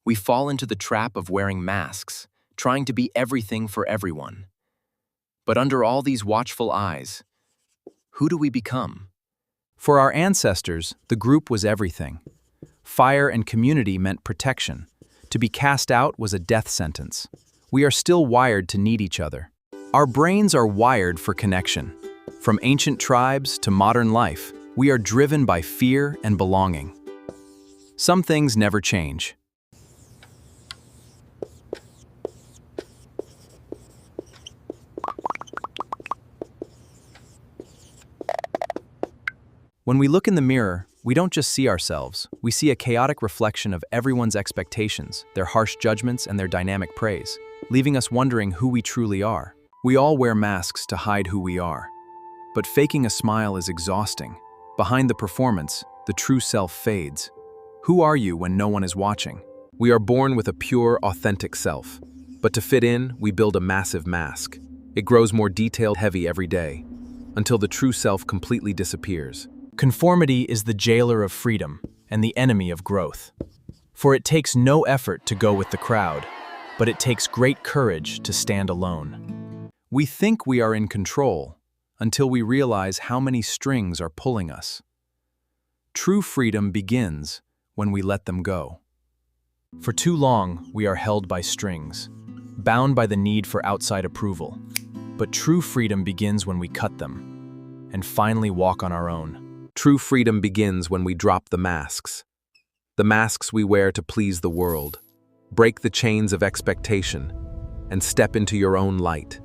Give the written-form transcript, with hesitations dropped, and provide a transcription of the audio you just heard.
We fall into the trap of wearing masks, trying to be everything for everyone. But under all these watchful eyes, who do we become? For our ancestors, the group was everything. Fire and community meant protection. To be cast out was a death sentence. We are still wired to need each other. Our brains are wired for connection. From ancient tribes to modern life, we are driven by fear and belonging. Some things never change. When we look in the mirror, we don't just see ourselves, we see a chaotic reflection of everyone's expectations, their harsh judgments, and their dynamic praise, leaving us wondering who we truly are. We all wear masks to hide who we are. But faking a smile is exhausting. Behind the performance, the true self fades. Who are you when no one is watching? We are born with a pure, authentic self. But to fit in, we build a massive mask. It grows more detailed, heavy every day, until the true self completely disappears. Conformity is the jailer of freedom and the enemy of growth. For it takes no effort to go with the crowd, but it takes great courage to stand alone. We think we are in control until we realize how many strings are pulling us. True freedom begins when we let them go. For too long, we are held by strings, bound by the need for outside approval. But true freedom begins when we cut them and finally walk on our own. True freedom begins when we drop the masks we wear to please the world, break the chains of expectation, and step into your own light.